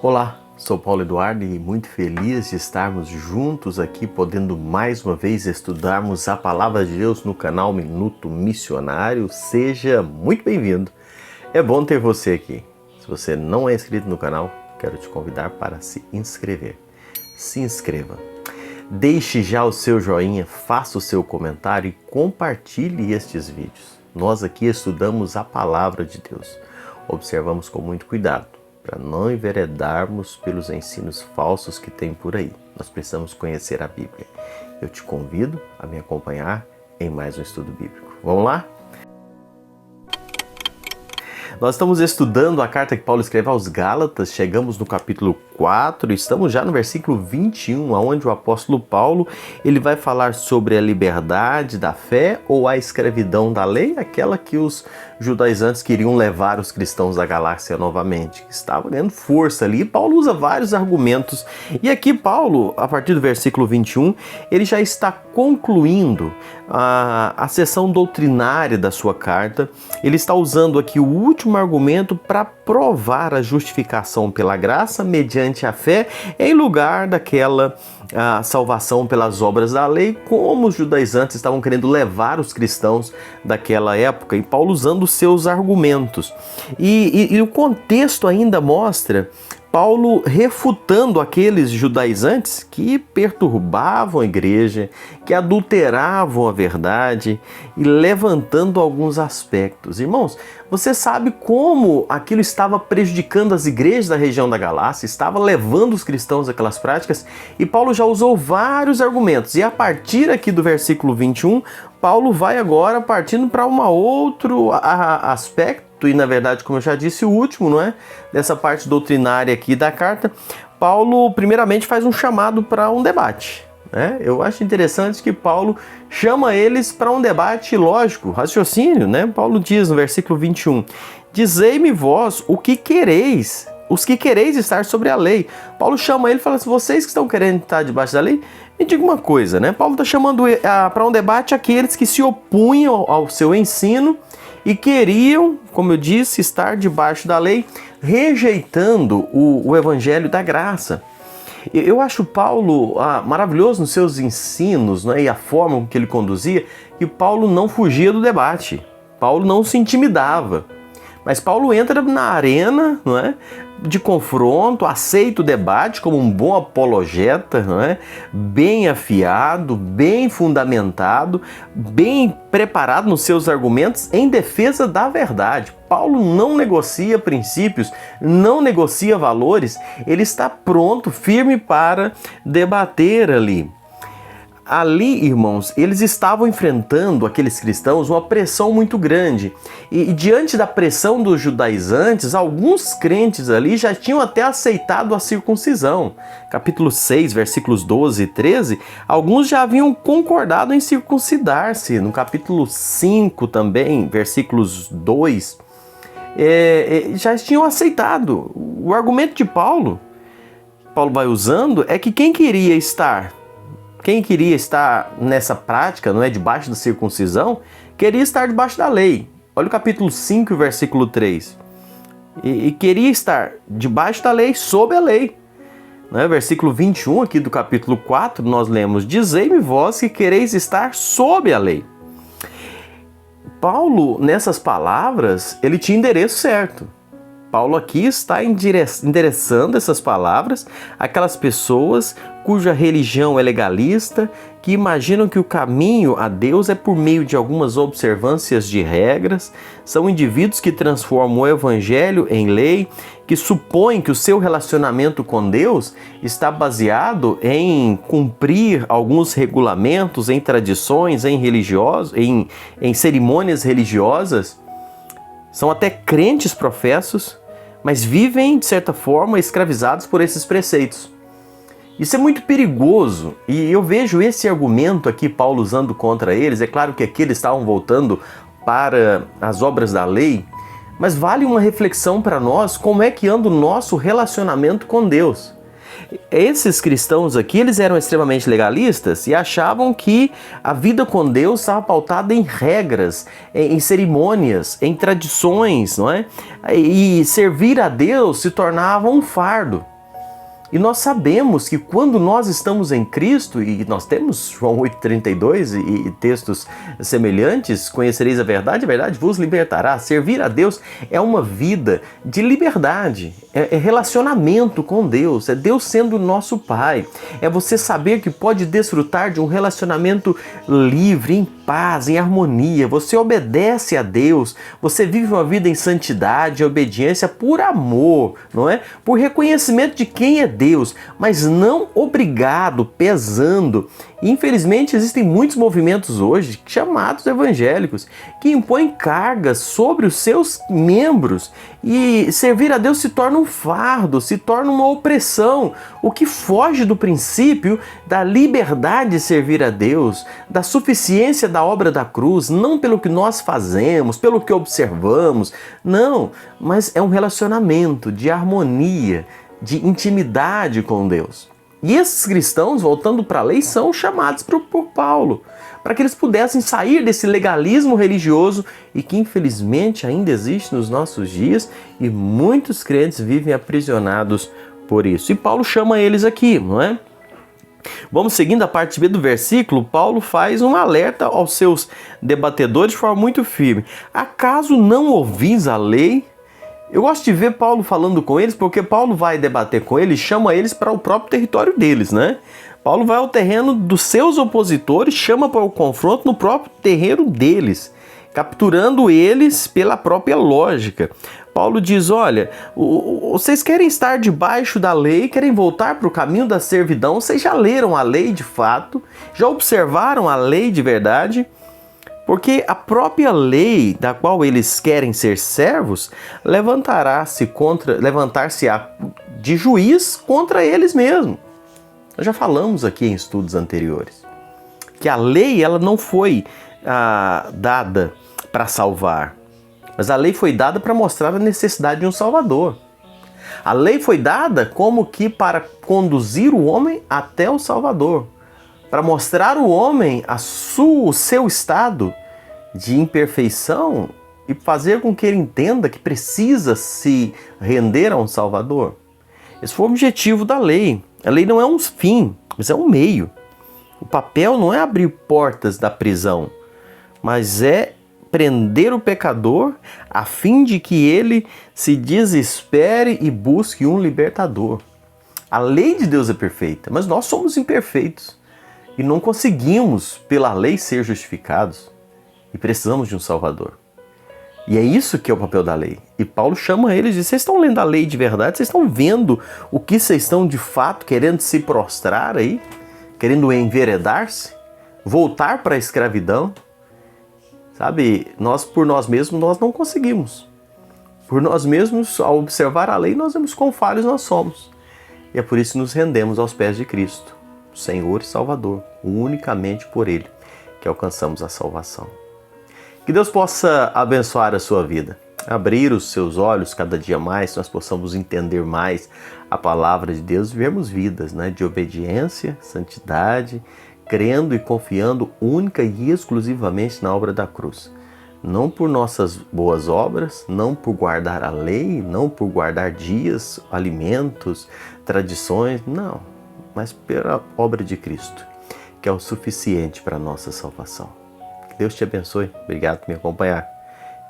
Olá, sou Paulo Eduardo e muito feliz de estarmos juntos aqui, podendo mais uma vez estudarmos a Palavra de Deus no canal Minuto Missionário. Seja muito bem-vindo. É bom ter você aqui. Se você não é inscrito no canal, quero te convidar para se inscrever. Se inscreva. Deixe já o seu joinha, faça o seu comentário e compartilhe estes vídeos. Nós aqui estudamos a Palavra de Deus. Observamos com muito cuidado, para não enveredarmos pelos ensinos falsos que tem por aí. Nós precisamos conhecer a Bíblia. Eu te convido a me acompanhar em mais um estudo bíblico. Vamos lá? Nós estamos estudando a carta que Paulo escreve aos Gálatas, chegamos no capítulo 4, estamos já no versículo 21, onde o apóstolo Paulo ele vai falar sobre a liberdade da fé ou a escravidão da lei, aquela que os judaizantes queriam levar os cristãos da galáxia novamente, que estava ganhando força ali. Paulo usa vários argumentos, e aqui Paulo, a partir do versículo 21, ele já está concluindo a seção doutrinária da sua carta. Ele está usando aqui o último argumento para provar a justificação pela graça mediante a fé, em lugar daquela salvação pelas obras da lei, como os judaizantes estavam querendo levar os cristãos daquela época, e Paulo usando os seus argumentos. E o contexto ainda mostra Paulo refutando aqueles judaizantes que perturbavam a igreja, que adulteravam a verdade e levantando alguns aspectos. Irmãos, você sabe como aquilo estava prejudicando as igrejas da região da Galácia, estava levando os cristãos àquelas práticas, e Paulo já usou vários argumentos. E a partir aqui do versículo 21, Paulo vai agora partindo para um outro aspecto, e na verdade, como eu já disse, o último, não é? Dessa parte doutrinária aqui da carta. Paulo primeiramente faz um chamado para um debate, né? Eu acho interessante que Paulo chama eles para um debate lógico, raciocínio, né? Paulo diz no versículo 21, dizei-me vós o que quereis, os que quereis estar sobre a lei. Paulo chama ele e fala assim, vocês que estão querendo estar debaixo da lei, me diga uma coisa, né? Paulo está chamando para um debate aqueles que se opunham ao seu ensino e queriam, como eu disse, estar debaixo da lei, rejeitando o evangelho da graça. Eu acho Paulo maravilhoso nos seus ensinos, né, e a forma com que ele conduzia, que Paulo não fugia do debate, Paulo não se intimidava. Mas Paulo entra na arena, não é, de confronto, aceita o debate como um bom apologeta, não é, bem afiado, bem fundamentado, bem preparado nos seus argumentos em defesa da verdade. Paulo não negocia princípios, não negocia valores, ele está pronto, firme para debater ali. Ali, irmãos, eles estavam enfrentando, aqueles cristãos, uma pressão muito grande. E diante da pressão dos judaizantes, alguns crentes ali já tinham até aceitado a circuncisão. Capítulo 6, versículos 12 e 13, alguns já haviam concordado em circuncidar-se. No capítulo 5 também, versículos 2, já tinham aceitado. O argumento de Paulo vai usando, é que quem queria estar nessa prática, não é, debaixo da circuncisão, queria estar debaixo da lei. Olha o capítulo 5, versículo 3. E queria estar debaixo da lei, sob a lei. Não é? Versículo 21 aqui do capítulo 4, nós lemos, dizei-me vós que quereis estar sob a lei. Paulo, nessas palavras, ele tinha endereço certo. Paulo aqui está endereçando essas palavras àquelas pessoas cuja religião é legalista, que imaginam que o caminho a Deus é por meio de algumas observâncias de regras, são indivíduos que transformam o evangelho em lei, que supõem que o seu relacionamento com Deus está baseado em cumprir alguns regulamentos, em tradições, em cerimônias religiosas. São até crentes professos, mas vivem, de certa forma, escravizados por esses preceitos. Isso é muito perigoso, e eu vejo esse argumento aqui, Paulo usando contra eles. É claro que aqui eles estavam voltando para as obras da lei, mas vale uma reflexão para nós como é que anda o nosso relacionamento com Deus. Esses cristãos aqui, eles eram extremamente legalistas e achavam que a vida com Deus estava pautada em regras, em cerimônias, em tradições, não é? E servir a Deus se tornava um fardo. E nós sabemos que quando nós estamos em Cristo, e nós temos João 8,32 e textos semelhantes, conhecereis a verdade vos libertará. Servir a Deus é uma vida de liberdade, é relacionamento com Deus, é Deus sendo o nosso Pai. É você saber que pode desfrutar de um relacionamento livre, em paz, em harmonia. Você obedece a Deus, você vive uma vida em santidade, obediência por amor, não é? Por reconhecimento de quem é Deus, mas não obrigado, pesando. Infelizmente, existem muitos movimentos hoje, chamados evangélicos, que impõem cargas sobre os seus membros e servir a Deus se torna um fardo, se torna uma opressão, o que foge do princípio da liberdade de servir a Deus, da suficiência da obra da cruz, não pelo que nós fazemos, pelo que observamos, não, mas é um relacionamento de harmonia, de intimidade com Deus. E esses cristãos, voltando para a lei, são chamados por Paulo, para que eles pudessem sair desse legalismo religioso e que infelizmente ainda existe nos nossos dias e muitos crentes vivem aprisionados por isso. E Paulo chama eles aqui, não é? Vamos seguindo a parte B do versículo, Paulo faz um alerta aos seus debatedores de forma muito firme. Acaso não ouvis a lei? Eu gosto de ver Paulo falando com eles, porque Paulo vai debater com eles, chama eles para o próprio território deles, né? Paulo vai ao terreno dos seus opositores, chama para o confronto no próprio terreno deles, capturando eles pela própria lógica. Paulo diz, olha, vocês querem estar debaixo da lei, querem voltar para o caminho da servidão, vocês já leram a lei de fato, já observaram a lei de verdade? Porque a própria lei da qual eles querem ser servos levantar-se-á de juiz contra eles mesmos. Nós já falamos aqui em estudos anteriores que a lei ela não foi dada para salvar, mas a lei foi dada para mostrar a necessidade de um Salvador. A lei foi dada como que para conduzir o homem até o Salvador, para mostrar ao homem o seu estado de imperfeição e fazer com que ele entenda que precisa se render a um Salvador. Esse foi o objetivo da lei. A lei não é um fim, mas é um meio. O papel não é abrir portas da prisão, mas é prender o pecador a fim de que ele se desespere e busque um libertador. A lei de Deus é perfeita, mas nós somos imperfeitos e não conseguimos pela lei ser justificados e precisamos de um Salvador. E é isso que é o papel da lei. E Paulo chama eles e diz, vocês estão lendo a lei de verdade? Vocês estão vendo o que vocês estão de fato querendo se prostrar aí? Querendo enveredar-se? Voltar para a escravidão? Sabe, por nós mesmos, nós não conseguimos. Por nós mesmos, ao observar a lei, nós vemos quão falhos nós somos. E é por isso que nos rendemos aos pés de Cristo, Senhor e Salvador, unicamente por Ele, que alcançamos a salvação. Que Deus possa abençoar a sua vida, abrir os seus olhos cada dia mais, nós possamos entender mais a palavra de Deus e vivermos vidas, né, de obediência, santidade, crendo e confiando única e exclusivamente na obra da cruz. Não por nossas boas obras, não por guardar a lei, não por guardar dias, alimentos, tradições, não, mas pela obra de Cristo, que é o suficiente para a nossa salvação. Que Deus te abençoe. Obrigado por me acompanhar.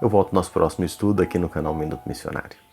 Eu volto no nosso próximo estudo aqui no canal Minuto Missionário.